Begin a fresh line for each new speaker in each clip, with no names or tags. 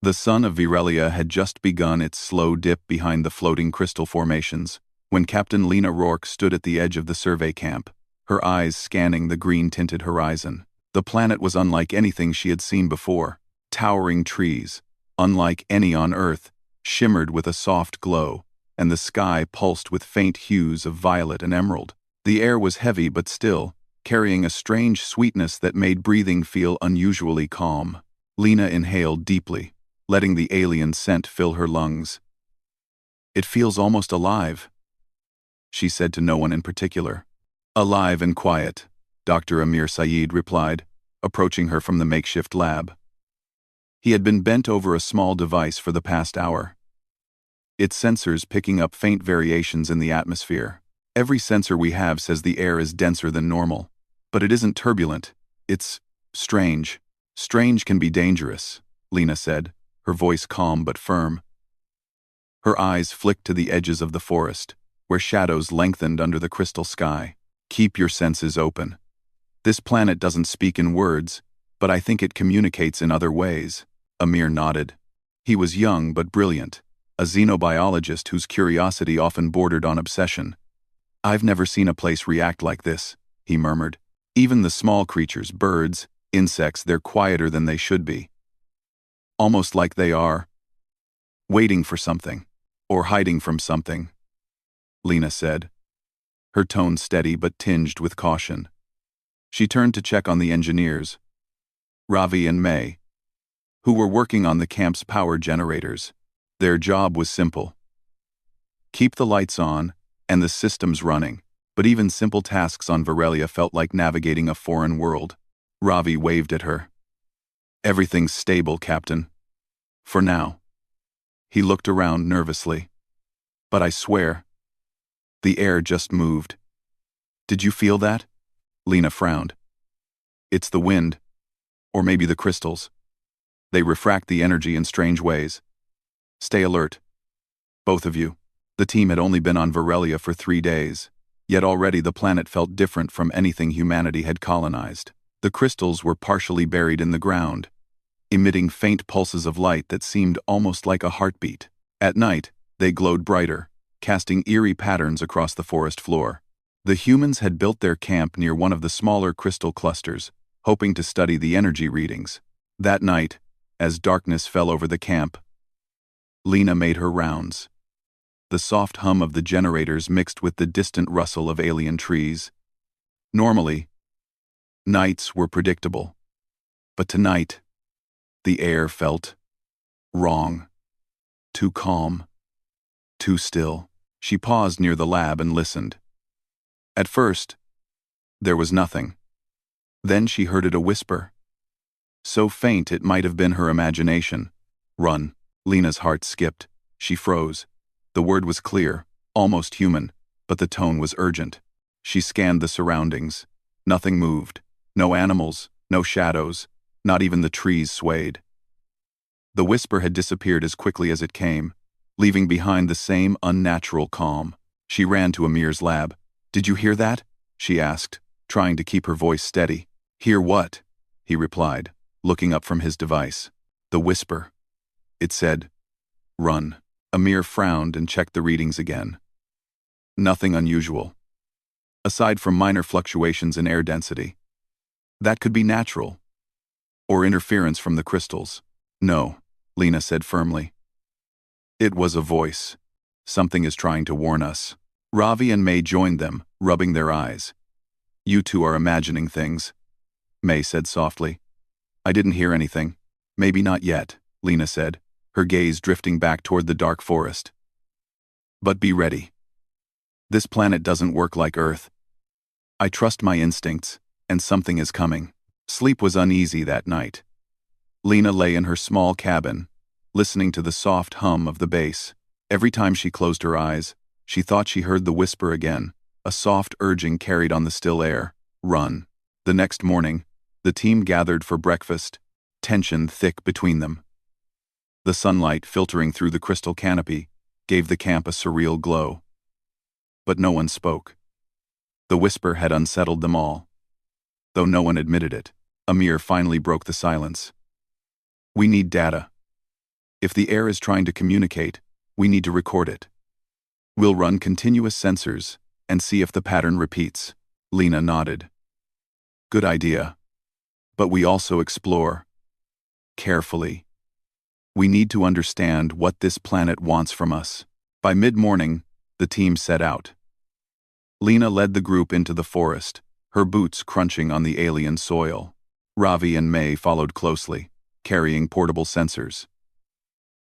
The sun of Virelia had just begun its slow dip behind the floating crystal formations, when Captain Lena Rourke stood at the edge of the survey camp, her eyes scanning the green-tinted horizon. The planet was unlike anything she had seen before. Towering trees, unlike any on Earth, shimmered with a soft glow, and the sky pulsed with faint hues of violet and emerald. The air was heavy but still, carrying a strange sweetness that made breathing feel unusually calm. Lena inhaled deeply, letting the alien scent fill her lungs. "It feels almost alive," she said to no one in particular. "Alive and quiet," Dr. Amir Saeed replied, approaching her from the makeshift lab. He had been bent over a small device for the past hour, its sensors picking up faint variations in the atmosphere. "Every sensor we have says the air is denser than normal, but it isn't turbulent. It's strange. Strange can be dangerous," Lena said, her voice calm but firm. Her eyes flicked to the edges of the forest, where shadows lengthened under the crystal sky. "Keep your senses open. This planet doesn't speak in words, but I think it communicates in other ways." Amir nodded. He was young but brilliant, a xenobiologist whose curiosity often bordered on obsession. "I've never seen a place react like this," he murmured. "Even the small creatures, birds, insects, they're quieter than they should be. Almost like they are waiting for something, or hiding from something," Lena said, her tone steady but tinged with caution. She turned to check on the engineers, Ravi and May, who were working on the camp's power generators. Their job was simple: keep the lights on and the systems running, but even simple tasks on Virelia felt like navigating a foreign world. Ravi waved at her. "Everything's stable, Captain. For now." He looked around nervously. "But I swear, the air just moved." "Did you feel that?" Lena frowned. "It's the wind, or maybe the crystals. They refract the energy in strange ways. Stay alert, both of you." The team had only been on Virelia for 3 days, yet already the planet felt different from anything humanity had colonized. The crystals were partially buried in the ground, emitting faint pulses of light that seemed almost like a heartbeat. At night, they glowed brighter, casting eerie patterns across the forest floor. The humans had built their camp near one of the smaller crystal clusters, hoping to study the energy readings. That night, as darkness fell over the camp, Lena made her rounds. The soft hum of the generators mixed with the distant rustle of alien trees. Normally, nights were predictable, but tonight, the air felt wrong. Too calm, too still. She paused near the lab and listened. At first, there was nothing. Then she heard it, a whisper. So faint it might have been her imagination. "Run." Lena's heart skipped. She froze. The word was clear, almost human, but the tone was urgent. She scanned the surroundings. Nothing moved. No animals, no shadows, not even the trees swayed. The whisper had disappeared as quickly as it came, leaving behind the same unnatural calm. She ran to Amir's lab. "Did you hear that?" she asked, trying to keep her voice steady. "Hear what?" he replied, looking up from his device. "The whisper. It said, 'Run.'" Amir frowned and checked the readings again. Nothing unusual, aside from minor fluctuations in air density. That could be natural, or interference from the crystals. "No," Lena said firmly. "It was a voice. Something is trying to warn us." Ravi and May joined them, rubbing their eyes. "You two are imagining things," May said softly. "I didn't hear anything." "Maybe not yet," Lena said, her gaze drifting back toward the dark forest. "But be ready. This planet doesn't work like Earth. I trust my instincts, and something is coming." Sleep was uneasy that night. Lena lay in her small cabin, listening to the soft hum of the bass. Every time she closed her eyes, she thought she heard the whisper again, a soft urging carried on the still air. "Run." The next morning, the team gathered for breakfast, tension thick between them. The sunlight filtering through the crystal canopy gave the camp a surreal glow. But no one spoke. The whisper had unsettled them all, though no one admitted it. Amir finally broke the silence. "We need data. If the air is trying to communicate, we need to record it. We'll run continuous sensors and see if the pattern repeats. Lena nodded. Good idea. But we also explore. Carefully. We need to understand what this planet wants from us. By mid-morning, the team set out. Lena led the group into the forest, her boots crunching on the alien soil. Ravi and May followed closely, carrying portable sensors.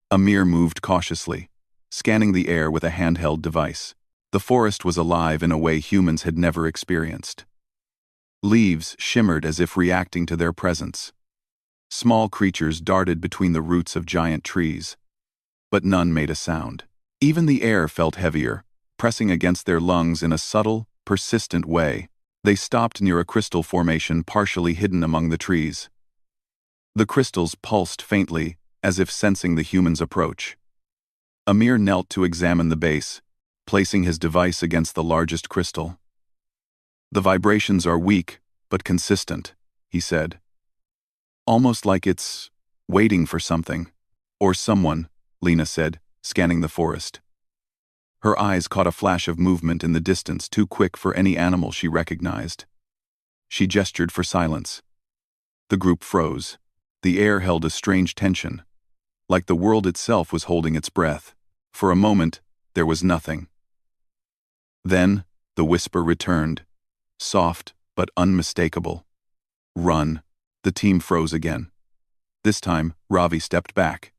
Amir moved cautiously, scanning the air with a handheld device. The forest was alive in a way humans had never experienced. Leaves shimmered as if reacting to their presence. Small creatures darted between the roots of giant trees, but none made a sound. Even the air felt heavier, pressing against their lungs in a subtle, persistent way. They stopped near a crystal formation partially hidden among the trees. The crystals pulsed faintly, as if sensing the humans' approach. Amir knelt to examine the base, placing his device against the largest crystal. The vibrations are weak, but consistent, he said. Almost like it's waiting for something. Or someone, Lena said, scanning the forest. Her eyes caught a flash of movement in the distance too quick for any animal she recognized. She gestured for silence. The group froze. The air held a strange tension, like the world itself was holding its breath. For a moment, there was nothing. Then, the whisper returned, soft but unmistakable. Run. The team froze again. This time, Ravi stepped back.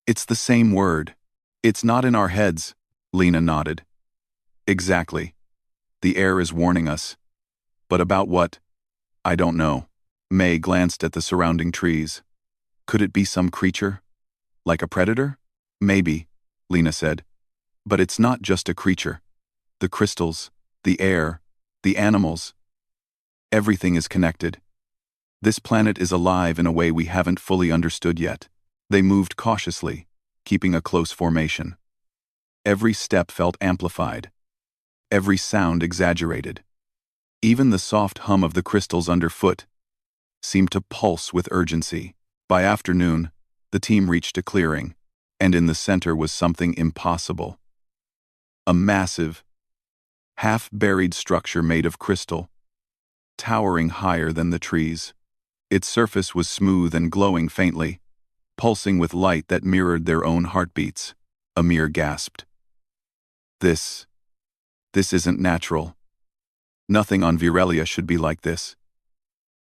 It's the same word. It's not in our heads, Lena nodded. Exactly. The air is warning us. But about what? I don't know. May glanced at the surrounding trees. Could it be some creature? Like a predator? Maybe, Lena said. But it's not just a creature. The crystals, the air, the animals. Everything is connected. This planet is alive in a way we haven't fully understood yet. They moved cautiously, keeping a close formation. Every step felt amplified. Every sound exaggerated. Even the soft hum of the crystals underfoot seemed to pulse with urgency. By afternoon, the team reached a clearing, and in the center was something impossible. A massive, half-buried structure made of crystal, towering higher than the trees. Its surface was smooth and glowing faintly, pulsing with light that mirrored their own heartbeats. Amir gasped. This isn't natural. Nothing on Virelia should be like this.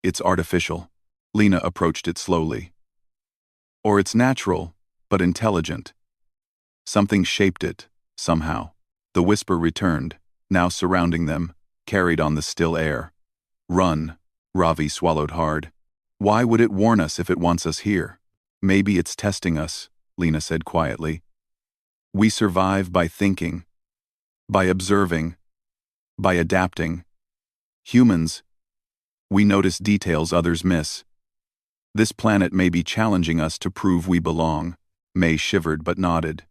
It's artificial. Lena approached it slowly. Or it's natural, but intelligent. Something shaped it, somehow. The whisper returned, now surrounding them, carried on the still air. Run, Ravi swallowed hard. Why would it warn us if it wants us here? Maybe it's testing us, Lena said quietly. We survive by thinking, by observing, by adapting. Humans, we notice details others miss. This planet may be challenging us to prove we belong. May shivered but nodded.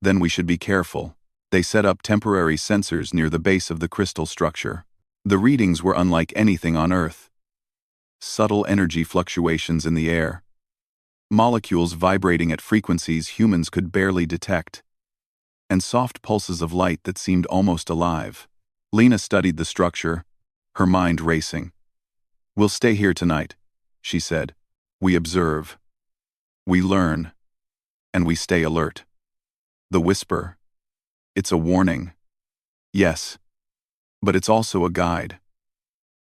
Then we should be careful. They set up temporary sensors near the base of the crystal structure. The readings were unlike anything on Earth. Subtle energy fluctuations in the air. Molecules vibrating at frequencies humans could barely detect. And soft pulses of light that seemed almost alive. Lena studied the structure, her mind racing. We'll stay here tonight, she said. We observe. We learn. And we stay alert. The whisper. It's a warning. Yes. But it's also a guide.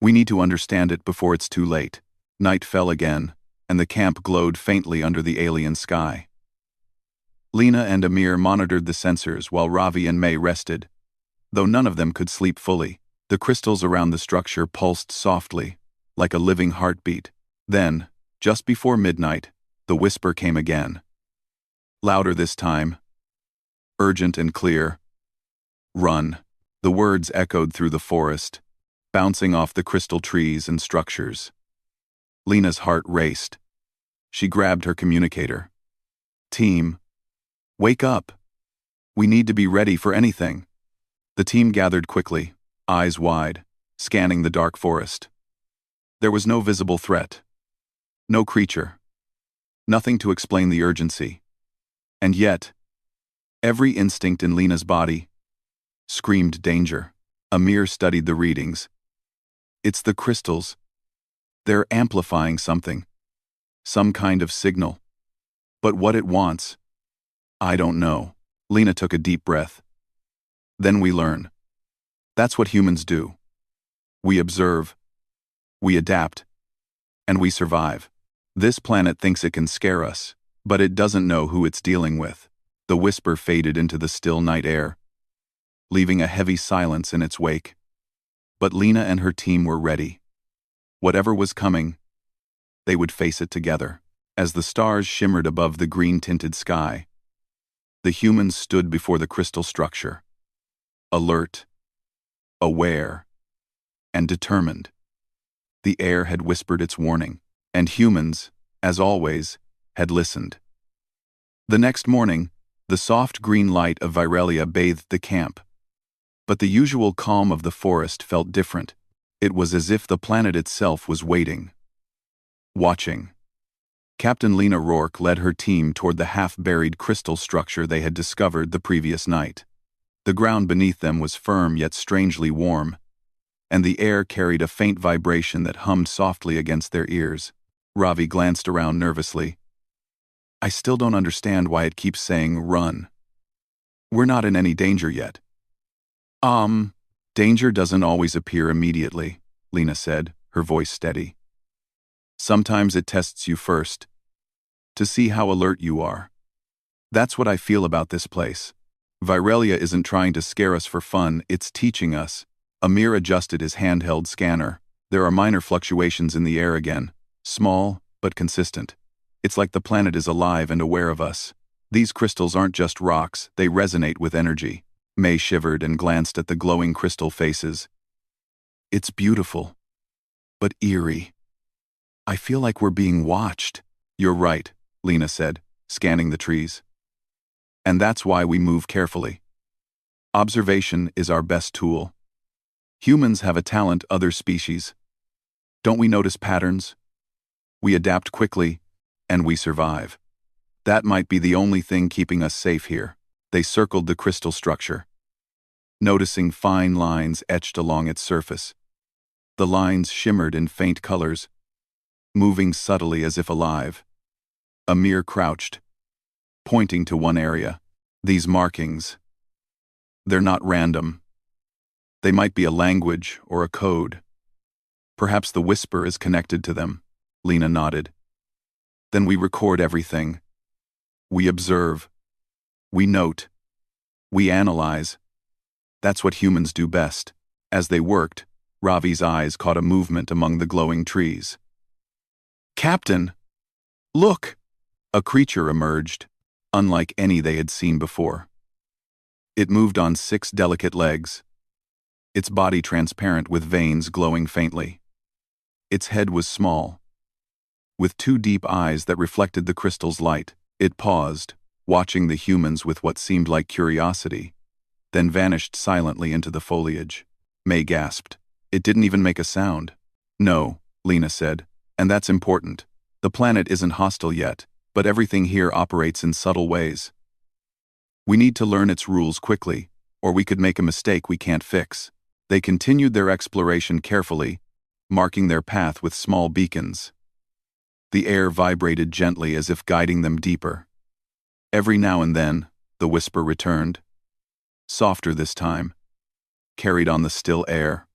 We need to understand it before it's too late. Night fell again, and the camp glowed faintly under the alien sky. Lena and Amir monitored the sensors while Ravi and May rested. Though none of them could sleep fully, the crystals around the structure pulsed softly, like a living heartbeat. Then, just before midnight, the whisper came again. Louder this time. Urgent and clear. Run. The words echoed through the forest, bouncing off the crystal trees and structures. Lena's heart raced. She grabbed her communicator. Team, wake up. We need to be ready for anything. The team gathered quickly, eyes wide, scanning the dark forest. There was no visible threat. No creature. Nothing to explain the urgency. And yet, every instinct in Lena's body screamed danger. Amir studied the readings. It's the crystals. They're amplifying something. Some kind of signal. But what it wants, I don't know. Lena took a deep breath. Then we learn. That's what humans do. We observe. We adapt. And we survive. This planet thinks it can scare us, but it doesn't know who it's dealing with. The whisper faded into the still night air, leaving a heavy silence in its wake. But Lena and her team were ready. Whatever was coming, they would face it together. As the stars shimmered above the green-tinted sky, the humans stood before the crystal structure, alert, aware, and determined. The air had whispered its warning, and humans, as always, had listened. The next morning, the soft green light of Virelia bathed the camp. But the usual calm of the forest felt different. It was as if the planet itself was waiting, watching. Captain Lena Rourke led her team toward the half-buried crystal structure they had discovered the previous night. The ground beneath them was firm yet strangely warm, and the air carried a faint vibration that hummed softly against their ears. Ravi glanced around nervously. I still don't understand why it keeps saying run. We're not in any danger yet. Danger doesn't always appear immediately, Lena said, her voice steady. Sometimes it tests you first, to see how alert you are. That's what I feel about this place. Virelia isn't trying to scare us for fun, it's teaching us. Amir adjusted his handheld scanner. There are minor fluctuations in the air again, small but consistent. It's like the planet is alive and aware of us. These crystals aren't just rocks, they resonate with energy. May shivered and glanced at the glowing crystal faces. It's beautiful, but eerie. I feel like we're being watched. You're right, Lena said, scanning the trees. And that's why we move carefully. Observation is our best tool. Humans have a talent other species. Don't we notice patterns? We adapt quickly, and we survive. That might be the only thing keeping us safe here. They circled the crystal structure, noticing fine lines etched along its surface. The lines shimmered in faint colors, moving subtly as if alive. Amir crouched, pointing to one area. These markings, they're not random. They might be a language or a code. Perhaps the whisper is connected to them. Lena nodded. Then we record everything. We observe. We note. We analyze. That's what humans do best. As they worked, Ravi's eyes caught a movement among the glowing trees. Captain! Look! A creature emerged, unlike any they had seen before. It moved on 6 delicate legs, its body transparent with veins glowing faintly. Its head was small, with 2 deep eyes that reflected the crystal's light. It paused, watching the humans with what seemed like curiosity, then vanished silently into the foliage. May gasped. It didn't even make a sound. No, Lena said, and that's important. The planet isn't hostile yet, but everything here operates in subtle ways. We need to learn its rules quickly, or we could make a mistake we can't fix. They continued their exploration carefully, marking their path with small beacons. The air vibrated gently as if guiding them deeper. Every now and then, the whisper returned. Softer this time, carried on the still air.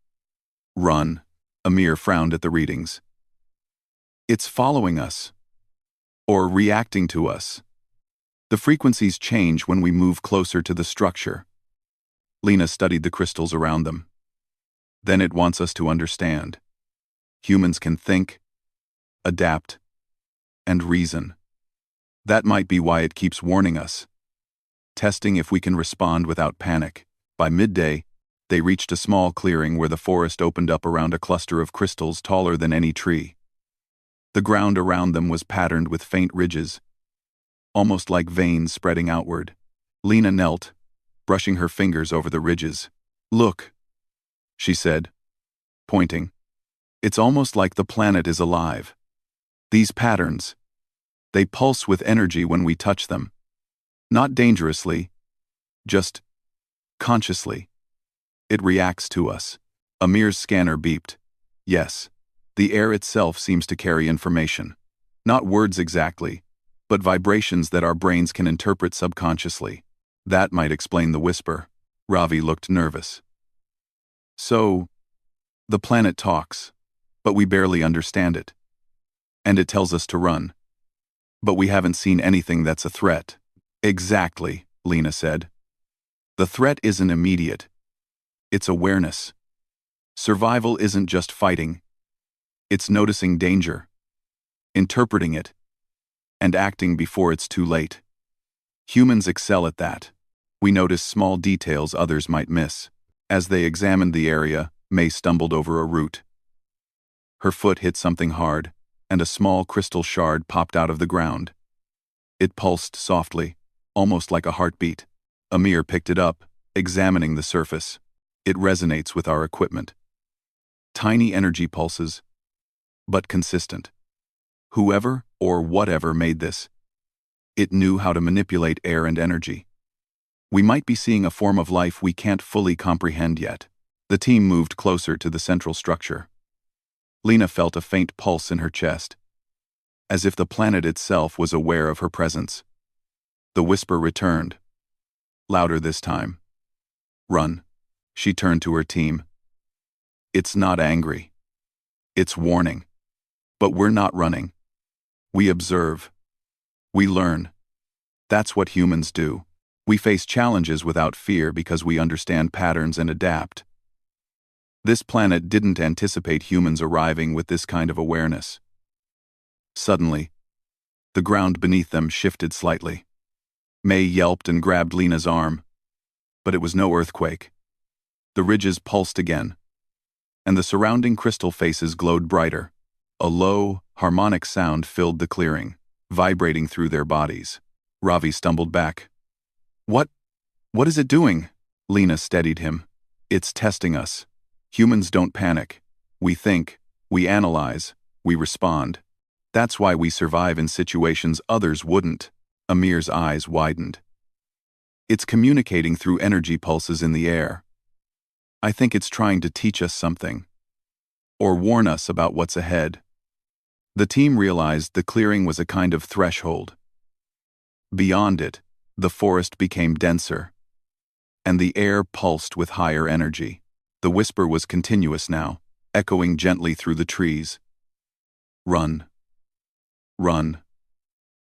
Run. Amir frowned at the readings. It's following us, or reacting to us. The frequencies change when we move closer to the structure. Lena studied the crystals around them. Then it wants us to understand. Humans can think, adapt, and reason. That might be why it keeps warning us, testing if we can respond without panic. By midday, they reached a small clearing where the forest opened up around a cluster of crystals taller than any tree. The ground around them was patterned with faint ridges, almost like veins spreading outward. Lena knelt, brushing her fingers over the ridges. Look, she said, pointing. It's almost like the planet is alive. These patterns, they pulse with energy when we touch them. Not dangerously, just consciously. It reacts to us. Amir's scanner beeped. Yes, the air itself seems to carry information. Not words exactly, but vibrations that our brains can interpret subconsciously. That might explain the whisper. Ravi looked nervous. So, the planet talks, but we barely understand it. And it tells us to run. But we haven't seen anything that's a threat. Exactly, Lena said. The threat isn't immediate. It's awareness. Survival isn't just fighting. It's noticing danger, interpreting it, and acting before it's too late. Humans excel at that. We notice small details others might miss. As they examined the area, May stumbled over a root. Her foot hit something hard, and a small crystal shard popped out of the ground. It pulsed softly, almost like a heartbeat. Amir picked it up, examining the surface. It resonates with our equipment. Tiny energy pulses, but consistent. Whoever or whatever made this, it knew how to manipulate air and energy. We might be seeing a form of life we can't fully comprehend yet. The team moved closer to the central structure. Lena felt a faint pulse in her chest, as if the planet itself was aware of her presence. The whisper returned, louder this time. Run. She turned to her team. It's not angry. It's warning. But we're not running. We observe. We learn. That's what humans do. We face challenges without fear because we understand patterns and adapt. This planet didn't anticipate humans arriving with this kind of awareness. Suddenly, the ground beneath them shifted slightly. May yelped and grabbed Lena's arm, but it was no earthquake. The ridges pulsed again, and the surrounding crystal faces glowed brighter. A low, harmonic sound filled the clearing, vibrating through their bodies. Ravi stumbled back. What is it doing? Lena steadied him. It's testing us. Humans don't panic. We think, we analyze, we respond. That's why we survive in situations others wouldn't. Amir's eyes widened. It's communicating through energy pulses in the air. I think it's trying to teach us something. Or warn us about what's ahead. The team realized the clearing was a kind of threshold. Beyond it, the forest became denser, and the air pulsed with higher energy. The whisper was continuous now, echoing gently through the trees. Run. Run.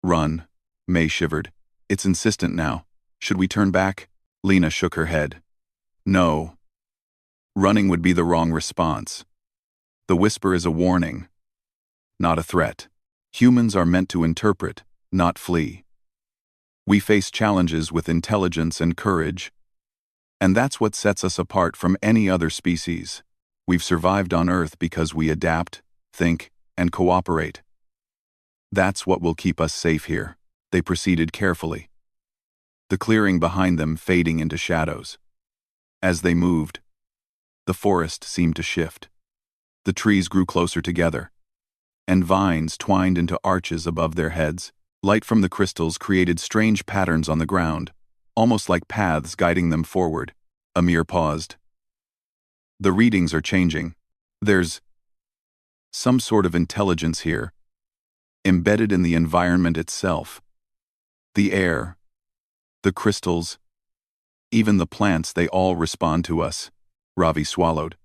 Run. May shivered. It's insistent now. Should we turn back? Lena shook her head. No. Running would be the wrong response. The whisper is a warning, not a threat. Humans are meant to interpret, not flee. We face challenges with intelligence and courage, and that's what sets us apart from any other species. We've survived on Earth because we adapt, think, and cooperate. That's what will keep us safe here. They proceeded carefully, the clearing behind them fading into shadows. As they moved, the forest seemed to shift. The trees grew closer together, and vines twined into arches above their heads. Light from the crystals created strange patterns on the ground, almost like paths guiding them forward. Amir paused. The readings are changing. There's some sort of intelligence here, embedded in the environment itself. The air, the crystals, even the plants, they all respond to us. Ravi swallowed.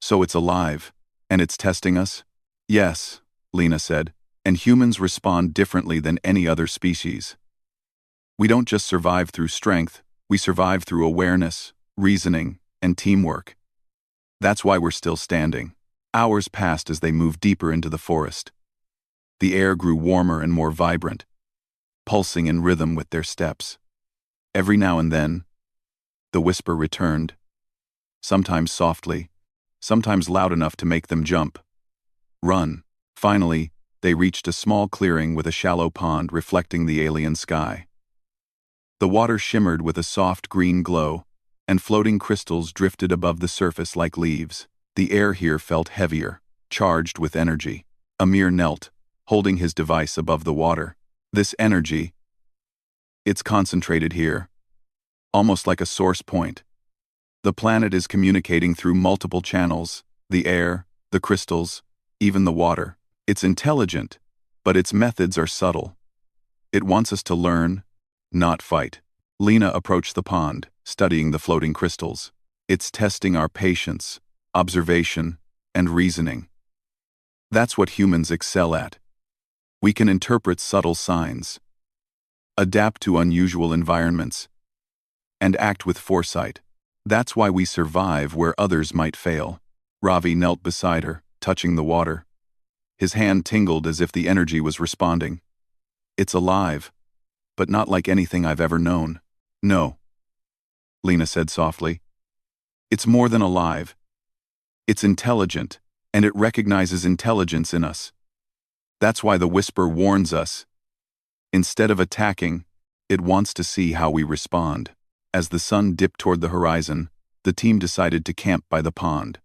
So it's alive, and it's testing us? Yes, Lena said. And humans respond differently than any other species. We don't just survive through strength, we survive through awareness, reasoning, and teamwork. That's why we're still standing. Hours passed as they moved deeper into the forest. The air grew warmer and more vibrant, pulsing in rhythm with their steps. Every now and then, the whisper returned, sometimes softly, sometimes loud enough to make them jump. Run. Finally, they reached a small clearing with a shallow pond reflecting the alien sky. The water shimmered with a soft green glow, and floating crystals drifted above the surface like leaves. The air here felt heavier, charged with energy. Amir knelt, holding his device above the water. This energy, It's concentrated here, almost like a source point. The planet is communicating through multiple channels: the air, the crystals, even the water. It's intelligent, but its methods are subtle. It wants us to learn, not fight. Lena approached the pond, studying the floating crystals. It's testing our patience, observation, and reasoning. That's what humans excel at. We can interpret subtle signs, adapt to unusual environments, and act with foresight. That's why we survive where others might fail. Ravi knelt beside her, touching the water. His hand tingled as if the energy was responding. It's alive, but not like anything I've ever known. No, Lena said softly. It's more than alive. It's intelligent, and it recognizes intelligence in us. That's why the whisper warns us. Instead of attacking, it wants to see how we respond. As the sun dipped toward the horizon, the team decided to camp by the pond.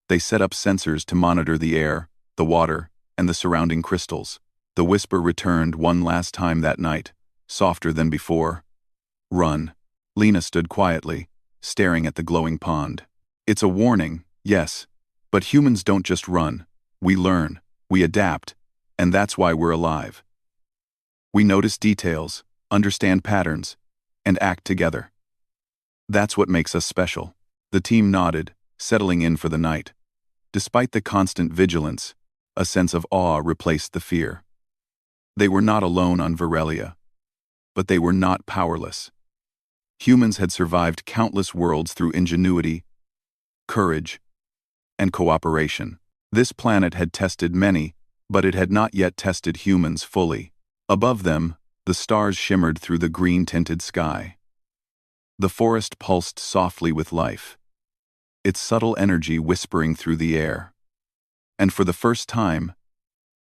They set up sensors to monitor the air, the water, and the surrounding crystals. The whisper returned one last time that night, softer than before. Run. Lena stood quietly, staring at the glowing pond. It's a warning, yes, but humans don't just run. We learn, we adapt, and that's why we're alive. We notice details, understand patterns, and act together. That's what makes us special. The team nodded, settling in for the night. Despite the constant vigilance, a sense of awe replaced the fear. They were not alone on Varelia, but they were not powerless. Humans had survived countless worlds through ingenuity, courage, and cooperation. This planet had tested many, but it had not yet tested humans fully. Above them, the stars shimmered through the green-tinted sky. The forest pulsed softly with life, its subtle energy whispering through the air. And for the first time,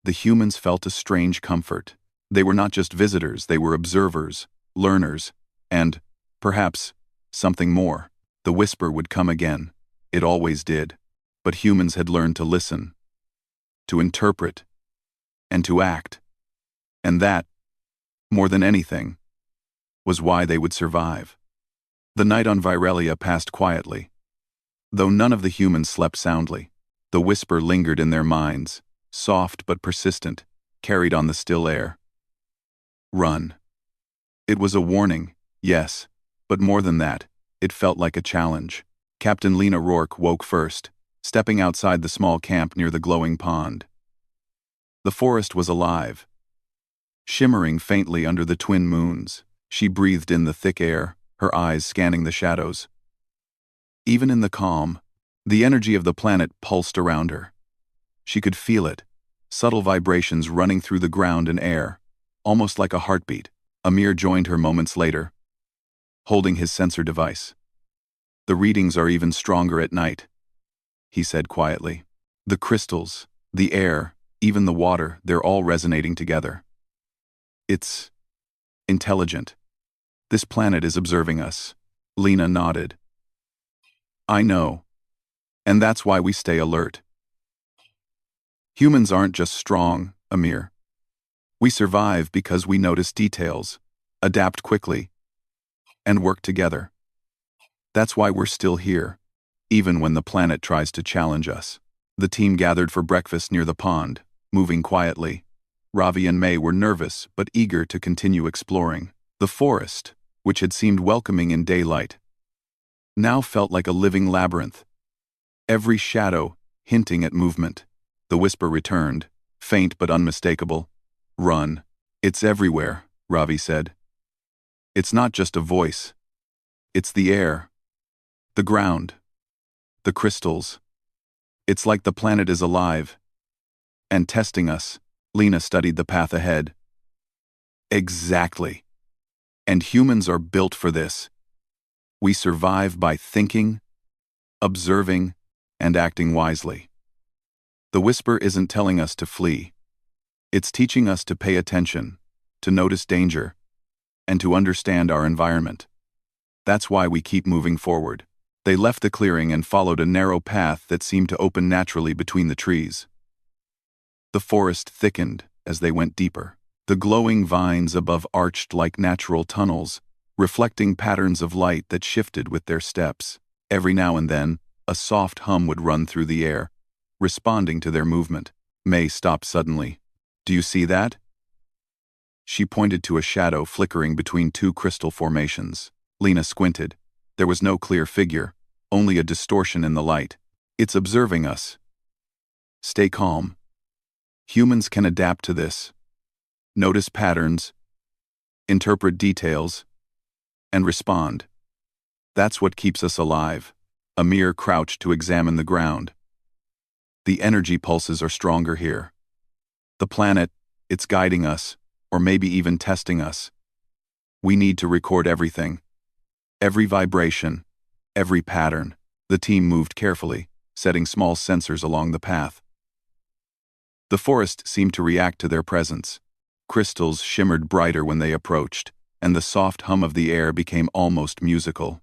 the humans felt a strange comfort. They were not just visitors, they were observers, learners, and, perhaps, something more. The whisper would come again. It always did. But humans had learned to listen, to interpret, and to act. And that, more than anything, was why they would survive. The night on Varelia passed quietly. Though none of the humans slept soundly, the whisper lingered in their minds, soft but persistent, carried on the still air. Run. It was a warning, yes, but more than that, it felt like a challenge. Captain Lena Rourke woke first, stepping outside the small camp near the glowing pond. The forest was alive, shimmering faintly under the twin moons. She breathed in the thick air, her eyes scanning the shadows. Even in the calm, the energy of the planet pulsed around her. She could feel it, subtle vibrations running through the ground and air, almost like a heartbeat. Amir joined her moments later, holding his sensor device. The readings are even stronger at night, he said quietly. The crystals, the air, even the water, they're all resonating together. It's intelligent. This planet is observing us. Lena nodded. I know. And that's why we stay alert. Humans aren't just strong, Amir. We survive because we notice details, adapt quickly, and work together. That's why we're still here, even when the planet tries to challenge us. The team gathered for breakfast near the pond, moving quietly. Ravi and May were nervous but eager to continue exploring. The forest, which had seemed welcoming in daylight, now felt like a living labyrinth. Every shadow hinting at movement. The whisper returned, faint but unmistakable. Run. It's everywhere, Ravi said. It's not just a voice. It's the air, the ground, the crystals. It's like the planet is alive and testing us. Lena studied the path ahead. Exactly. And humans are built for this. We survive by thinking, observing, and acting wisely. The whisper isn't telling us to flee. It's teaching us to pay attention, to notice danger, and to understand our environment. That's why we keep moving forward. They left the clearing and followed a narrow path that seemed to open naturally between the trees. The forest thickened as they went deeper. The glowing vines above arched like natural tunnels, reflecting patterns of light that shifted with their steps. Every now and then, a soft hum would run through the air, responding to their movement. May stopped suddenly. "Do you see that?" She pointed to a shadow flickering between two crystal formations. Lena squinted. There was no clear figure, only a distortion in the light. "It's observing us." "Stay calm. Humans can adapt to this. Notice patterns, interpret details, and respond. That's what keeps us alive." Amir crouched to examine the ground. "The energy pulses are stronger here. The planet, it's guiding us, or maybe even testing us. We need to record everything. Every vibration, every pattern." The team moved carefully, setting small sensors along the path. The forest seemed to react to their presence. Crystals shimmered brighter when they approached, and the soft hum of the air became almost musical.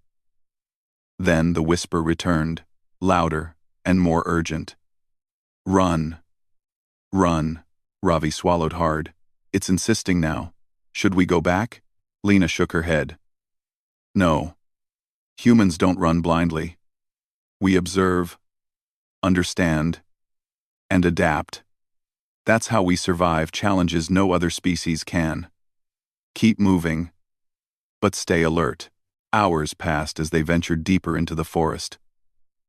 Then the whisper returned, louder and more urgent. "Run. Run." Ravi swallowed hard. "It's insisting now. Should we go back?" Lena shook her head. "No. Humans don't run blindly. We observe, understand, and adapt. That's how we survive challenges no other species can. Keep moving, but stay alert." Hours passed as they ventured deeper into the forest.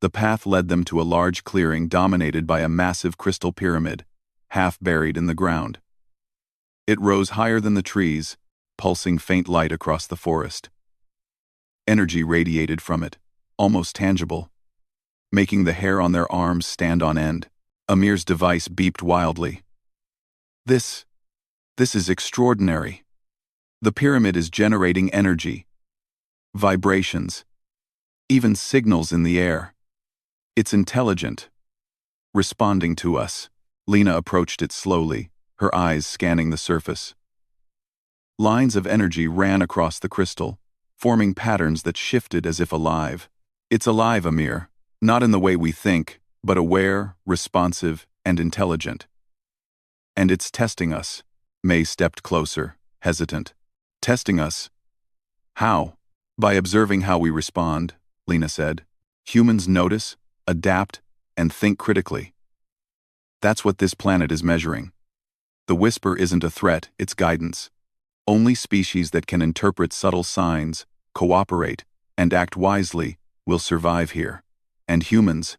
The path led them to a large clearing dominated by a massive crystal pyramid, half buried in the ground. It rose higher than the trees, pulsing faint light across the forest. Energy radiated from it, almost tangible, making the hair on their arms stand on end. Amir's device beeped wildly. This is extraordinary. The pyramid is generating energy, vibrations, even signals in the air. It's intelligent, responding to us." Lena approached it slowly, her eyes scanning the surface. Lines of energy ran across the crystal, forming patterns that shifted as if alive. "It's alive, Amir, not in the way we think, but aware, responsive, and intelligent. And it's testing us." May stepped closer, hesitant. "Testing us? How?" "By observing how we respond," Lena said. "Humans notice, adapt, and think critically. That's what this planet is measuring. The whisper isn't a threat, it's guidance. Only species that can interpret subtle signs, cooperate, and act wisely will survive here. And humans,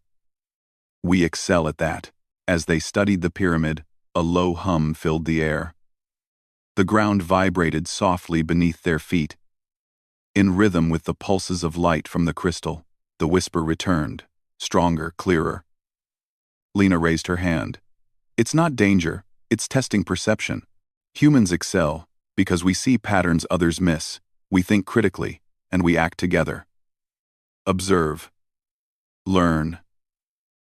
we excel at that." As they studied the pyramid, a low hum filled the air. The ground vibrated softly beneath their feet. In rhythm with the pulses of light from the crystal, the whisper returned, stronger, clearer. Lena raised her hand. "It's not danger, it's testing perception. Humans excel because we see patterns others miss, we think critically, and we act together. Observe. Learn.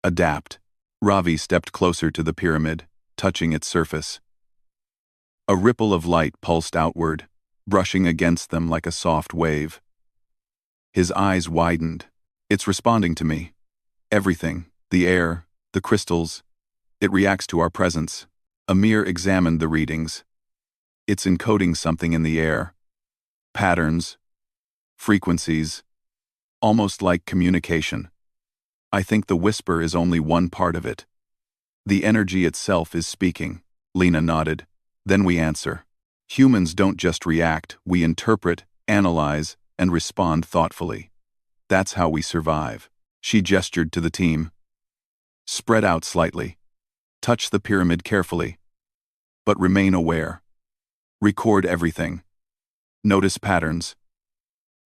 Adapt." Ravi stepped closer to the pyramid, touching its surface. A ripple of light pulsed outward, brushing against them like a soft wave. His eyes widened. "It's responding to me. Everything, the air, the crystals, it reacts to our presence." Amir examined the readings. "It's encoding something in the air. Patterns, frequencies, almost like communication. I think the whisper is only one part of it. The energy itself is speaking." Lena nodded. "Then we answer. Humans don't just react, we interpret, analyze, and respond thoughtfully. That's how we survive." She gestured to the team. "Spread out slightly. Touch the pyramid carefully. But remain aware. Record everything. Notice patterns.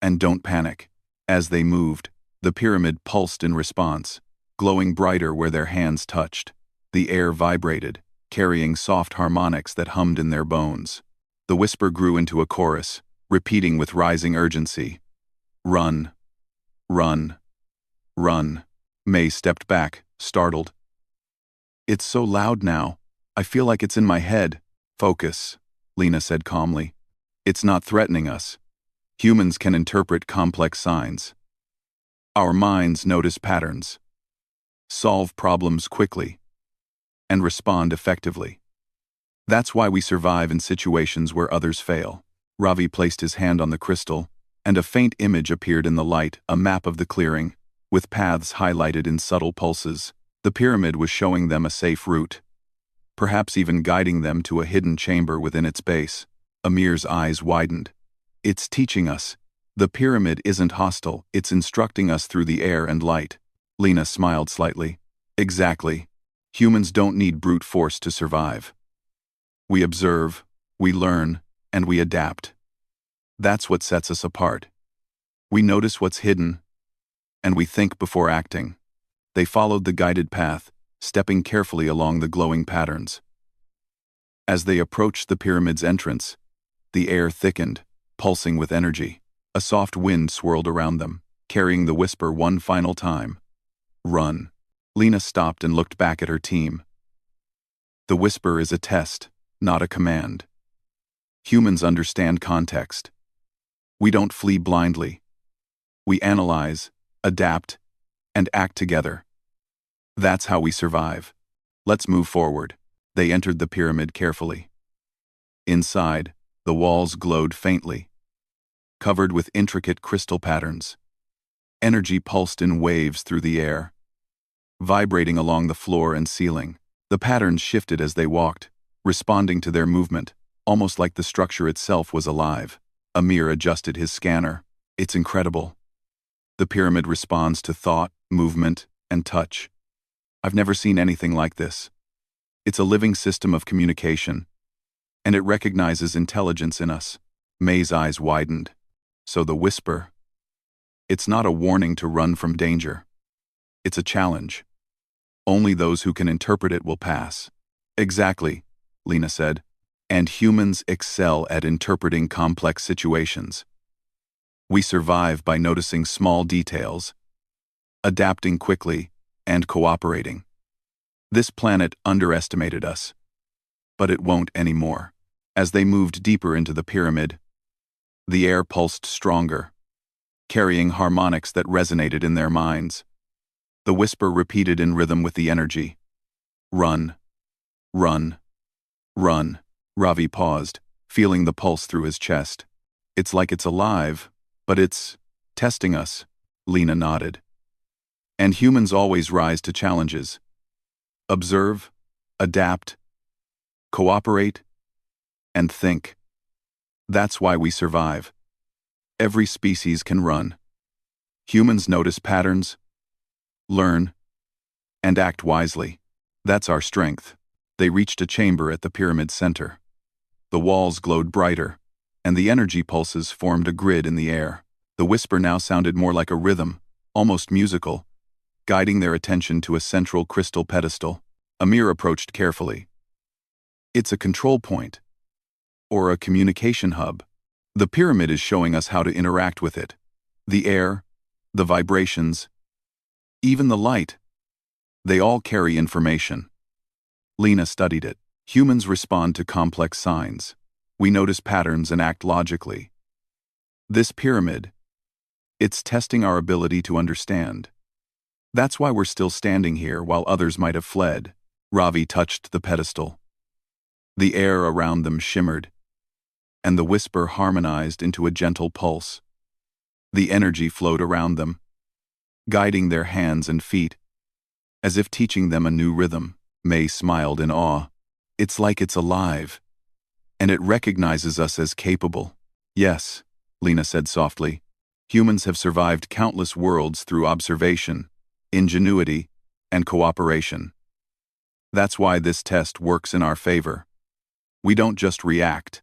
And don't panic." As they moved, the pyramid pulsed in response, glowing brighter where their hands touched. The air vibrated, carrying soft harmonics that hummed in their bones. The whisper grew into a chorus, repeating with rising urgency. "Run. Run. Run." May stepped back, startled. "It's so loud now. I feel like it's in my head." "Focus," Lena said calmly. "It's not threatening us. Humans can interpret complex signs. Our minds notice patterns, solve problems quickly, and respond effectively. That's why we survive in situations where others fail. Ravi placed his hand on the crystal, and a faint image appeared in the light, a map of the clearing, with paths highlighted in subtle pulses. The pyramid was showing them a safe route, perhaps even guiding them to a hidden chamber within its base. Amir's eyes widened. It's teaching us. The pyramid isn't hostile, it's instructing us through the air and light. Lena smiled slightly. Exactly. Humans don't need brute force to survive. We observe, we learn, and we adapt. That's what sets us apart. We notice what's hidden, and we think before acting. They followed the guided path, stepping carefully along the glowing patterns. As they approached the pyramid's entrance, the air thickened, pulsing with energy. A soft wind swirled around them, carrying the whisper one final time. Run. Lena stopped and looked back at her team. The whisper is a test, not a command. Humans understand context. We don't flee blindly. We analyze, adapt, and act together. That's how we survive. Let's move forward. They entered the pyramid carefully. Inside, the walls glowed faintly, covered with intricate crystal patterns. Energy pulsed in waves through the air, vibrating along the floor and ceiling. The patterns shifted as they walked, responding to their movement, almost like the structure itself was alive. Amir adjusted his scanner. It's incredible. The pyramid responds to thought, movement, and touch. I've never seen anything like this. It's a living system of communication, and it recognizes intelligence in us. May's eyes widened. So the whisper. It's not a warning to run from danger. It's a challenge. Only those who can interpret it will pass. Exactly, Lena said. And humans excel at interpreting complex situations. We survive by noticing small details, adapting quickly, and cooperating. This planet underestimated us, but it won't anymore. As they moved deeper into the pyramid, the air pulsed stronger, carrying harmonics that resonated in their minds. The whisper repeated in rhythm with the energy. Run, run, run. Ravi paused, feeling the pulse through his chest. It's like it's alive, but it's testing us. Lena nodded. And humans always rise to challenges. Observe, adapt, cooperate, and think. That's why we survive. Every species can run. Humans notice patterns, learn, and act wisely. That's our strength. They reached a chamber at the pyramid's center. The walls glowed brighter, and the energy pulses formed a grid in the air. The whisper now sounded more like a rhythm, almost musical, guiding their attention to a central crystal pedestal. Amir approached carefully. It's a control point, or a communication hub. The pyramid is showing us how to interact with it. The air, the vibrations, even the light. They all carry information. Lena studied it. Humans respond to complex signs. We notice patterns and act logically. This pyramid, it's testing our ability to understand. That's why we're still standing here while others might have fled. Ravi touched the pedestal. The air around them shimmered, and the whisper harmonized into a gentle pulse. The energy flowed around them, guiding their hands and feet, as if teaching them a new rhythm. May smiled in awe. It's like it's alive, and it recognizes us as capable. Yes, Lena said softly. Humans have survived countless worlds through observation, ingenuity, and cooperation. That's why this test works in our favor. We don't just react,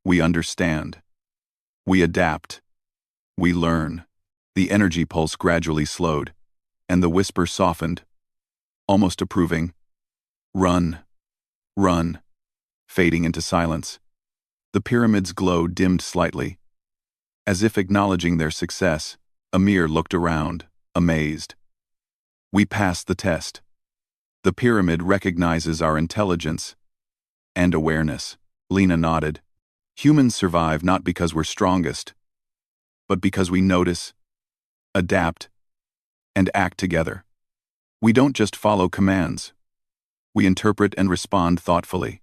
we understand. We adapt. We learn. The energy pulse gradually slowed, and the whisper softened, almost approving. Run, run, fading into silence. The pyramid's glow dimmed slightly. As if acknowledging their success, Amir looked around, amazed. We passed the test. The pyramid recognizes our intelligence and awareness. Lena nodded. Humans survive not because we're strongest, but because we notice, adapt, and act together. We don't just follow commands. We interpret and respond thoughtfully.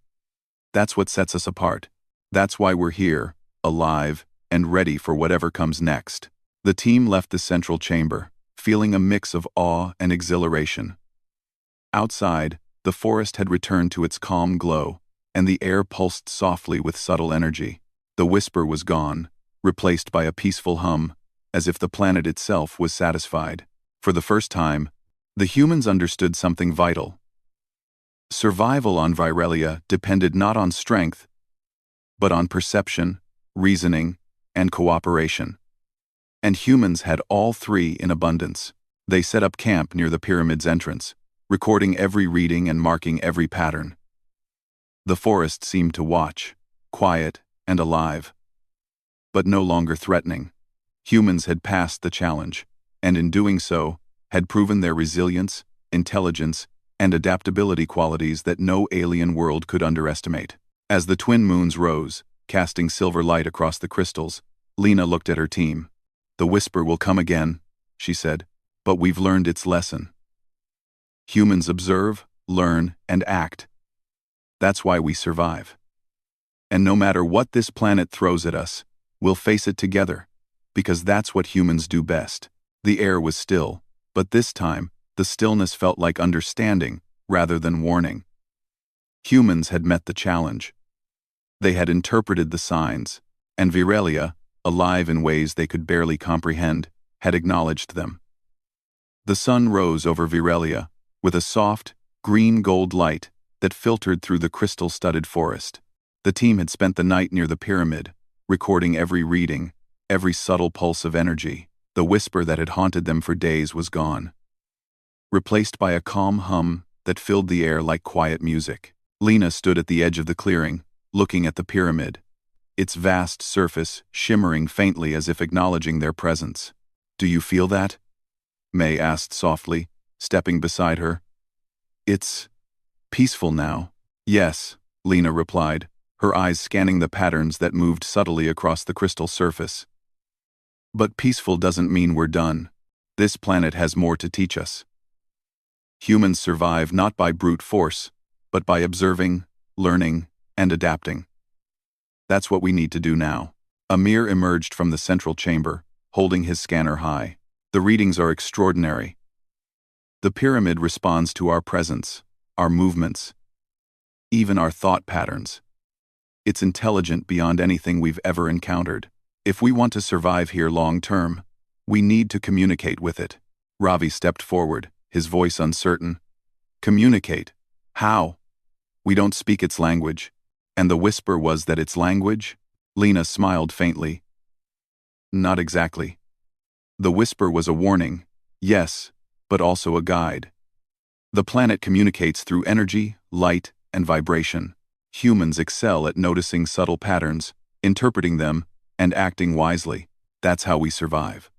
That's what sets us apart. That's why we're here, alive, and ready for whatever comes next. The team left the central chamber, feeling a mix of awe and exhilaration. Outside, the forest had returned to its calm glow, and the air pulsed softly with subtle energy. The whisper was gone, replaced by a peaceful hum, as if the planet itself was satisfied. For the first time, the humans understood something vital. Survival on Virelia depended not on strength, but on perception, reasoning, and cooperation. And humans had all three in abundance. They set up camp near the pyramid's entrance, recording every reading and marking every pattern. The forest seemed to watch, quiet and alive, but no longer threatening. Humans had passed the challenge, and in doing so, had proven their resilience, intelligence, and adaptability qualities that no alien world could underestimate. As the twin moons rose, casting silver light across the crystals, Lena looked at her team. "The whisper will come again," she said, "but we've learned its lesson. Humans observe, learn, and act. That's why we survive. And no matter what this planet throws at us, we'll face it together, because that's what humans do best." The air was still, but this time, the stillness felt like understanding rather than warning. Humans had met the challenge. They had interpreted the signs, and Virelia, alive in ways they could barely comprehend, had acknowledged them. The sun rose over Virelia, with a soft, green-gold light that filtered through the crystal-studded forest. The team had spent the night near the pyramid, recording every reading, every subtle pulse of energy. The whisper that had haunted them for days was gone, replaced by a calm hum that filled the air like quiet music. Lena stood at the edge of the clearing, looking at the pyramid, its vast surface shimmering faintly as if acknowledging their presence. "Do you feel that?" May asked softly, stepping beside her. "It's peaceful now." "Yes," Lena replied, her eyes scanning the patterns that moved subtly across the crystal surface. "But peaceful doesn't mean we're done. This planet has more to teach us. Humans survive not by brute force, but by observing, learning, and adapting. That's what we need to do now." Amir emerged from the central chamber, holding his scanner high. "The readings are extraordinary. The pyramid responds to our presence, our movements, even our thought patterns. It's intelligent beyond anything we've ever encountered. If we want to survive here long-term, we need to communicate with it." Ravi stepped forward, his voice uncertain. "Communicate? How? We don't speak its language." "And the whisper was that its language?" Lena smiled faintly. "Not exactly. The whisper was a warning, yes, but also a guide. The planet communicates through energy, light, and vibration. Humans excel at noticing subtle patterns, interpreting them, and acting wisely. That's how we survive.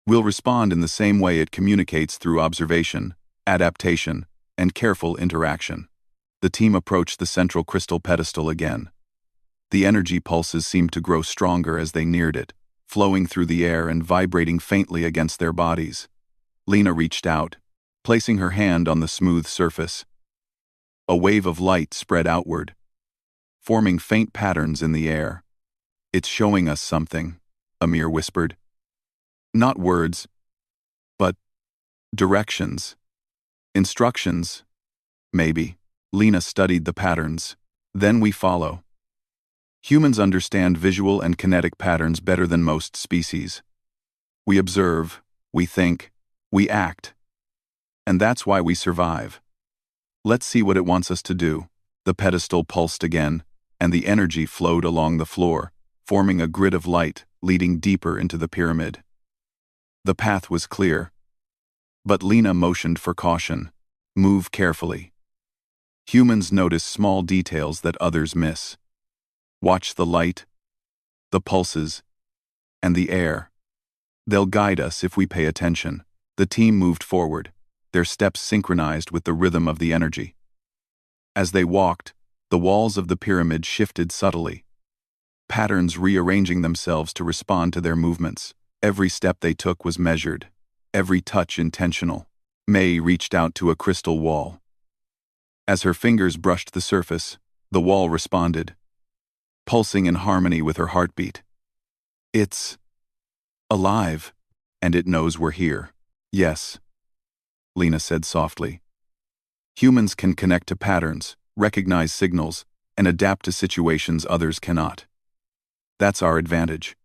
We'll respond in the same way it communicates through observation, adaptation, and careful interaction." The team approached the central crystal pedestal again. The energy pulses seemed to grow stronger as they neared it, flowing through the air and vibrating faintly against their bodies. Lena reached out, placing her hand on the smooth surface. A wave of light spread outward, forming faint patterns in the air. "It's showing us something," Amir whispered. "Not words, but directions. Instructions, maybe." Lena studied the patterns. "Then we follow. Humans understand visual and kinetic patterns better than most species. We observe, we think, we act. And that's why we survive. Let's see what it wants us to do." The pedestal pulsed again, and the energy flowed along the floor, forming a grid of light leading deeper into the pyramid. The path was clear, but Lena motioned for caution. "Move carefully. Humans notice small details that others miss. Watch the light, the pulses, and the air. They'll guide us if we pay attention." The team moved forward, their steps synchronized with the rhythm of the energy. As they walked, the walls of the pyramid shifted subtly, patterns rearranging themselves to respond to their movements. Every step they took was measured, every touch intentional. May reached out to a crystal wall. As her fingers brushed the surface, The wall responded, pulsing in harmony with her heartbeat. It's alive, and it knows we're here. Yes, Lena said softly. Humans can connect to patterns, recognize signals, and adapt to situations others cannot. That's our advantage.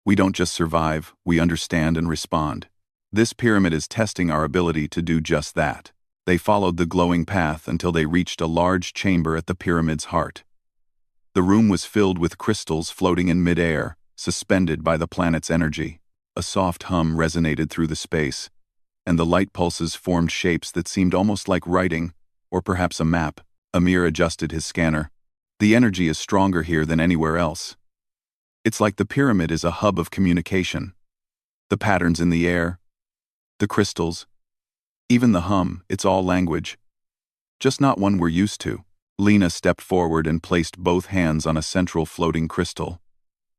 We don't just survive, we understand and respond. This pyramid is testing our ability to do just that. They followed the glowing path until they reached a large chamber at the pyramid's heart. The room was filled with crystals floating in midair, suspended by the planet's energy. A soft hum resonated through the space, and the light pulses formed shapes that seemed almost like writing, or perhaps a map. Amir adjusted his scanner. The energy is stronger here than anywhere else. It's like the pyramid is a hub of communication. The patterns in the air, the crystals, even the hum, it's all language. Just not one we're used to. Lena stepped forward and placed both hands on a central floating crystal.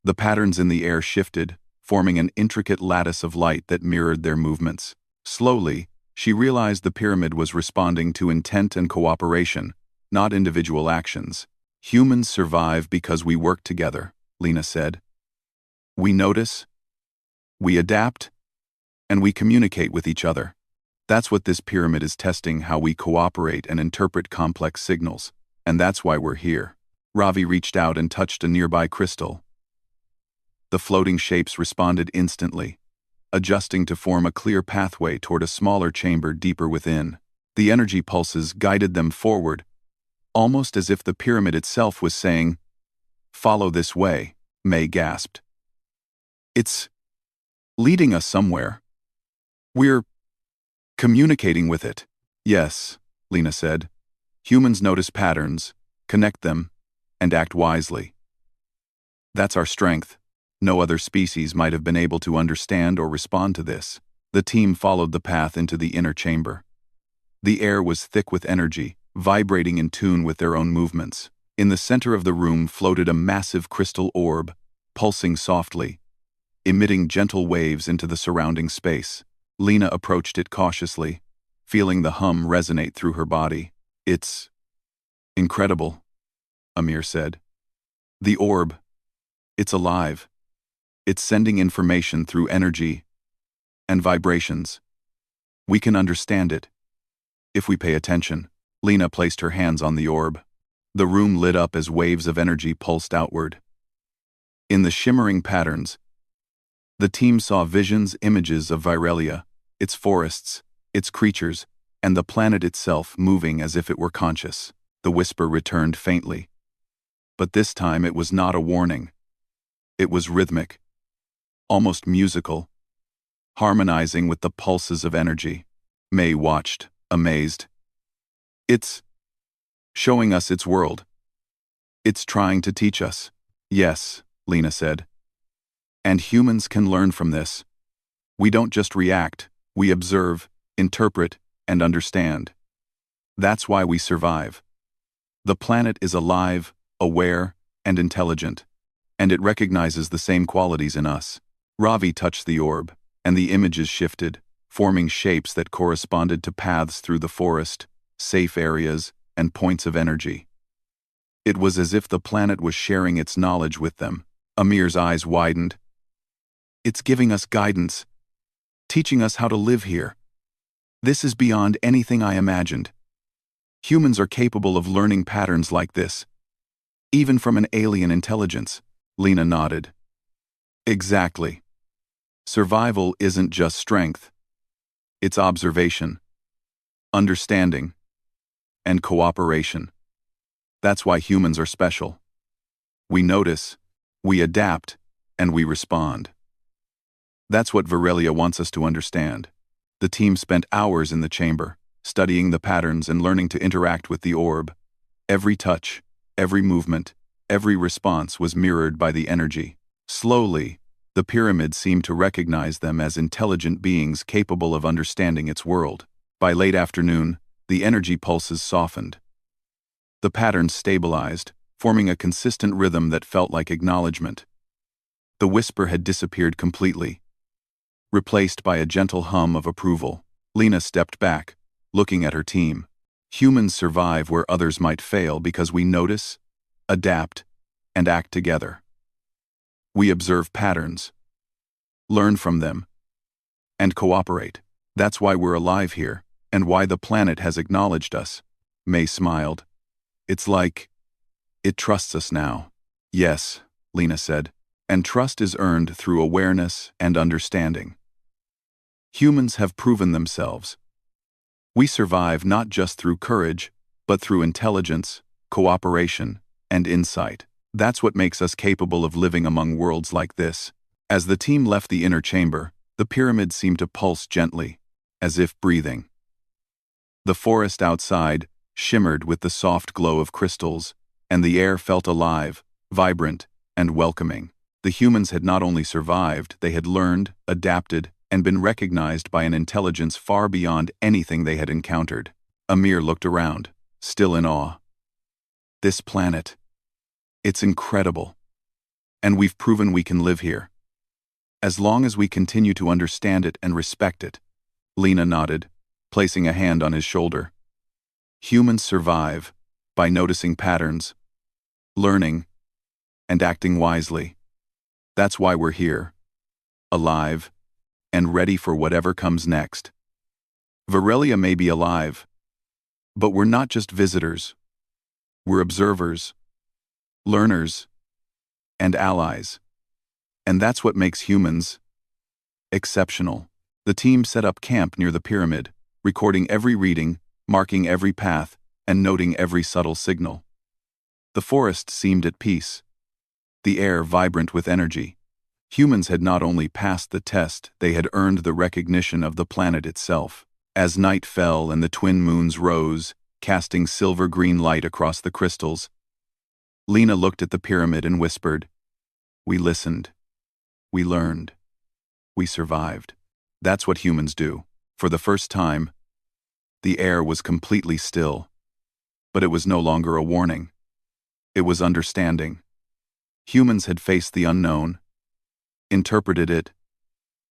The patterns in the air shifted, forming an intricate lattice of light that mirrored their movements. Slowly, she realized the pyramid was responding to intent and cooperation, not individual actions. Humans survive because we work together, Lena said. We notice, we adapt, and we communicate with each other. That's what this pyramid is testing, how we cooperate and interpret complex signals. And that's why we're here. Ravi reached out and touched a nearby crystal. The floating shapes responded instantly, adjusting to form a clear pathway toward a smaller chamber deeper within. The energy pulses guided them forward, almost as if the pyramid itself was saying, "Follow this way," May gasped. "It's leading us somewhere. We're communicating with it." "Yes," Lena said. "Humans notice patterns, connect them, and act wisely. That's our strength. No other species might have been able to understand or respond to this." The team followed the path into the inner chamber. The air was thick with energy, vibrating in tune with their own movements. In the center of the room floated a massive crystal orb, pulsing softly, emitting gentle waves into the surrounding space. Lena approached it cautiously, feeling the hum resonate through her body. "It's incredible," Amir said. "The orb, it's alive. It's sending information through energy and vibrations. We can understand it if we pay attention." Lena placed her hands on the orb. The room lit up as waves of energy pulsed outward. In the shimmering patterns, the team saw visions, images of Virelia, its forests, its creatures, and the planet itself moving as if it were conscious. The whisper returned faintly. But this time it was not a warning. It was rhythmic, almost musical, harmonizing with the pulses of energy. May watched, amazed. "It's showing us its world. It's trying to teach us." "Yes," Lena said. "And humans can learn from this. We don't just react, we observe, interpret, and understand. That's why we survive. The planet is alive, aware, and intelligent, and it recognizes the same qualities in us." Ravi touched the orb, and the images shifted, forming shapes that corresponded to paths through the forest, safe areas, and points of energy. It was as if the planet was sharing its knowledge with them. Amir's eyes widened. "It's giving us guidance, teaching us how to live here. This is beyond anything I imagined. Humans are capable of learning patterns like this, even from an alien intelligence." Lena nodded. "Exactly. Survival isn't just strength. It's observation, understanding, and cooperation. That's why humans are special. We notice, we adapt, and we respond. That's what Virelia wants us to understand." The team spent hours in the chamber, studying the patterns and learning to interact with the orb. Every touch, every movement, every response was mirrored by the energy. Slowly, the pyramid seemed to recognize them as intelligent beings capable of understanding its world. By late afternoon, the energy pulses softened. The patterns stabilized, forming a consistent rhythm that felt like acknowledgement. The whisper had disappeared completely, replaced by a gentle hum of approval. Lena stepped back, looking at her team. Humans survive where others might fail because we notice, adapt, and act together. We observe patterns, learn from them, and cooperate. That's why we're alive here, and why the planet has acknowledged us. May smiled. It's like it trusts us now. Yes, Lena said, and trust is earned through awareness and understanding. Humans have proven themselves. We survive not just through courage, but through intelligence, cooperation, and insight. That's what makes us capable of living among worlds like this. As the team left the inner chamber, the pyramid seemed to pulse gently, as if breathing. The forest outside shimmered with the soft glow of crystals, and the air felt alive, vibrant, and welcoming. The humans had not only survived, they had learned, adapted, and been recognized by an intelligence far beyond anything they had encountered. Amir looked around, still in awe. This planet. It's incredible. And we've proven we can live here. As long as we continue to understand it and respect it. Lena nodded, placing a hand on his shoulder. Humans survive by noticing patterns, learning, and acting wisely. That's why we're here, alive, and ready for whatever comes next. Virelia may be alive, but we're not just visitors. We're observers, learners, and allies. And that's what makes humans exceptional. The team set up camp near the pyramid, recording every reading, marking every path, and noting every subtle signal. The forest seemed at peace, the air vibrant with energy. Humans had not only passed the test, they had earned the recognition of the planet itself. As night fell and the twin moons rose, casting silver-green light across the crystals, Lena looked at the pyramid and whispered, "We listened. We learned. We survived." That's what humans do. For the first time, the air was completely still. But it was no longer a warning. It was understanding. Humans had faced the unknown, interpreted it,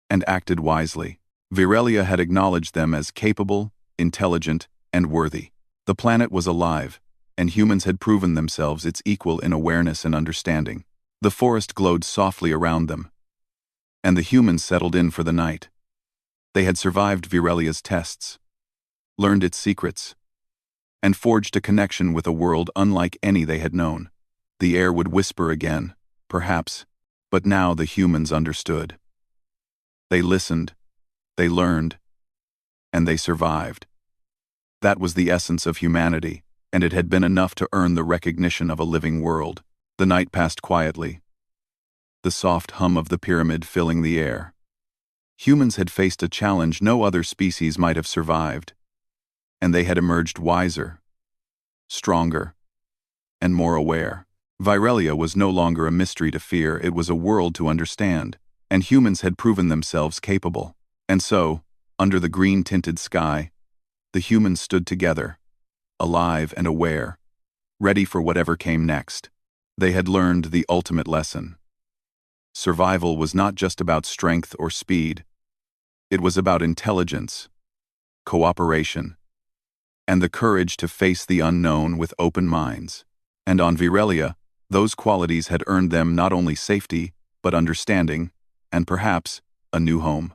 and acted wisely. Virelia had acknowledged them as capable, intelligent, and worthy. The planet was alive, and humans had proven themselves its equal in awareness and understanding. The forest glowed softly around them, and the humans settled in for the night. They had survived Virelia's tests, learned its secrets, and forged a connection with a world unlike any they had known. The air would whisper again, perhaps, but now the humans understood. They listened, they learned, and they survived. That was the essence of humanity, and it had been enough to earn the recognition of a living world. The night passed quietly, the soft hum of the pyramid filling the air. Humans had faced a challenge no other species might have survived, and they had emerged wiser, stronger, and more aware. Virelia was no longer a mystery to fear, it was a world to understand, and humans had proven themselves capable. And so, under the green-tinted sky, the humans stood together, alive and aware, ready for whatever came next. They had learned the ultimate lesson. Survival was not just about strength or speed. It was about intelligence, cooperation, and the courage to face the unknown with open minds. And on Virelia, those qualities had earned them not only safety, but understanding, and perhaps a new home.